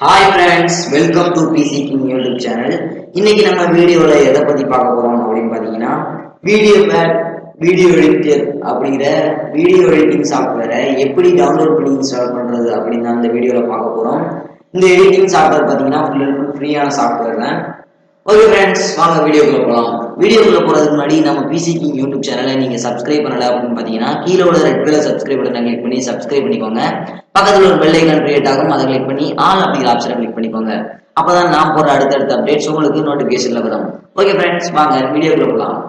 Hi friends, welcome to PC King YouTube channel. இன்னைக்கு நம்ம வீடியோல எதை பத்தி பார்க்க போறோம் அப்படின்னு பாத்தீங்கன்னா Videopad வீடியோ எடிட்டர் அப்படிங்கிற வீடியோ எடிட்டிங் சாஃப்ட்வேரை எப்படி டவுன்லோட் பண்ணி இன்ஸ்டால் பண்றது அப்படின்னு அந்த வீடியோல பார்க்க போறோம். இந்த எடிட்டிங் சாஃப்ட்வேர் பாத்தீங்கன்னா ஃபுல் அண்ட் ஃபுல் ஃப்ரீயான சாஃப்ட்வேர் தான். ஓகே ஃப்ரெண்ட்ஸ், வாங்க வீடியோக்குள்ள போகலாம். வீடியோக்குள்ள போறதுக்கு முன்னாடி நம்ம PC King YouTube சேனலை நீங்க சப்ஸ்கிரைப் பண்ணல அப்படின்னு பாத்தீங்கன்னா கீழே உள்ள ரெட் கலர் சப்ஸ்கிரைப் பட்டனை கிளிக் பண்ணி சப்ஸ்கிரைப் பண்ணிக்கோங்க. பக்கத்துல ஒரு பெல் ஐகான் கிரியேட் ஆகும், அதை கிளிக் பண்ணி ஆல் அப்படிங்கிற ஆப்ஷனை கிளிக் பண்ணிக்கோங்க. அப்பதான் நான் போற அடுத்தடுத்த அப்டேட்ஸ் உங்களுக்கு நோட்டிபிகேஷன்ல வரும். ஓகே ஃப்ரெண்ட்ஸ், வாங்க வீடியோக்குள்ள போகலாம்.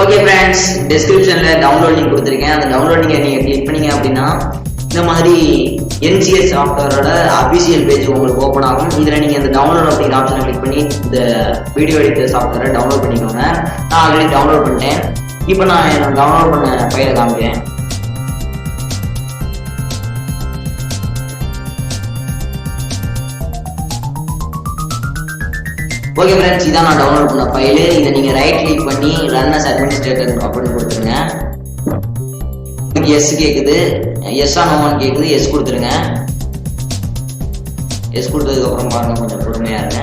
ஓகே ஃப்ரெண்ட்ஸ், டிஸ்கிரிப்ஷன்ல டவுன்லோட் லிங்க் கொடுத்துருக்கேன். அந்த டவுன்லோட் லிங்கை நீங்க கிளிக் பண்ணீங்க அப்படின்னா இந்த மாதிரி NCS சாஃப்ட்வேரோட அபிஷியல் பேஜ் உங்களுக்கு ஓப்பன் ஆகும். இதுல நீங்க இந்த டவுன்லோட் அப்படிங்கிற ஆப்ஷனை கிளிக் பண்ணி இந்த வீடியோ எடிட்டர் சாஃப்ட்வேரை டவுன்லோட் பண்ணிக்கோங்க. நான் ஆல்ரெடி டவுன்லோட் பண்ணிட்டேன். இப்போ நான் டவுன்லோட் பண்ண ஃபைலை காமிக்கிறேன். ஓகே ஃப்ரெண்ட்ஸ், இதான் நான் டவுன்லோட் பண்ண ஃபைலு. இதை நீங்கள் ரைட் கிளிக் பண்ணி ரன் அஸ் அட்மினிஸ்ட்ரேட்டர் அப்படின்னு கொடுத்துருங்க. எஸ் கேட்குது, எஸ்ஸா நோவான்னு கேட்குது, எஸ் கொடுத்துருங்க. எஸ் கொடுத்ததுக்கப்புறம் பாருங்க, கொஞ்சம் பொறுமையாக இருங்க.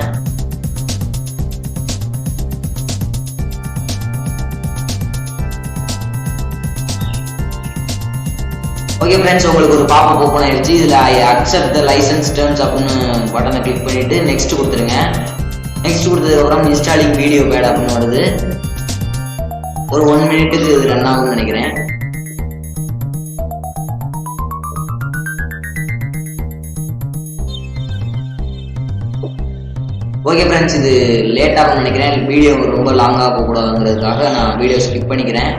ஓகே ஃப்ரெண்ட்ஸ், உங்களுக்கு ஒரு பாப்பப் ஓப்பன் ஆயிடுச்சு. இதில் I accept the licence terms அப்படின்னு பட்டனை கிளிக் பண்ணிட்டு நெக்ஸ்ட் கொடுத்துருங்க. நெக்ஸ்ட் கொடுத்ததுக்கப்புறம் இன்ஸ்டாலிங் Videopad அப்படின்னு வருது. ஒரு 1 மினிட்டுக்கு இது ரன் ஆகும்னு நினைக்கிறேன். ஓகே ஃப்ரெண்ட்ஸ், இது லேட் ஆகும்னு நினைக்கிறேன். வீடியோ ரொம்ப லாங்காக போகக்கூடாதுங்கிறதுக்காக நான் வீடியோ ஸ்கிப் பண்ணிக்கிறேன்.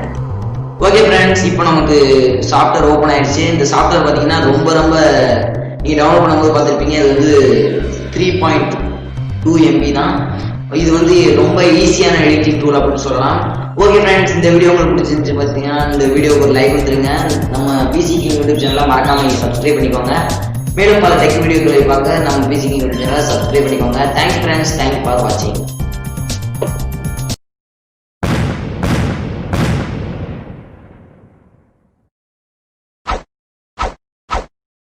ஓகே ஃப்ரெண்ட்ஸ், இப்போ நமக்கு சாஃப்ட்வேர் ஓப்பன் ஆயிடுச்சு. இந்த சாஃப்ட்வேர் பார்த்தீங்கன்னா ரொம்ப நீங்கள் டவுன்லோட் பண்ணும்போது பார்த்துருப்பீங்க. அது வந்து 3.2 MB தான். இது வந்து ரொம்ப ஈஸியான எடிட்டிங் டூல் அப்படின்னு சொல்லலாம். ஓகே ஃப்ரெண்ட்ஸ், இந்த வீடியோ உங்களுக்கு பிடிச்சிருந்துச்சு பார்த்தீங்கன்னா இந்த வீடியோக்கு ஒரு லைக் கொடுத்துருங்க. நம்ம PC King யூடியூப் சேனலை மறக்காம நீங்கள் சப்ஸ்கிரைப் பண்ணிக்கோங்க. மேலும் பல டெக் வீடியோக்களை பார்க்க நம்ம PC King யூடியூப் சேனலை சப்ஸ்கிரைப் பண்ணிக்கோங்க. தேங்க்ஸ் ஃப்ரெண்ட்ஸ், தேங்க்ஸ் ஃபார் வாட்சிங்.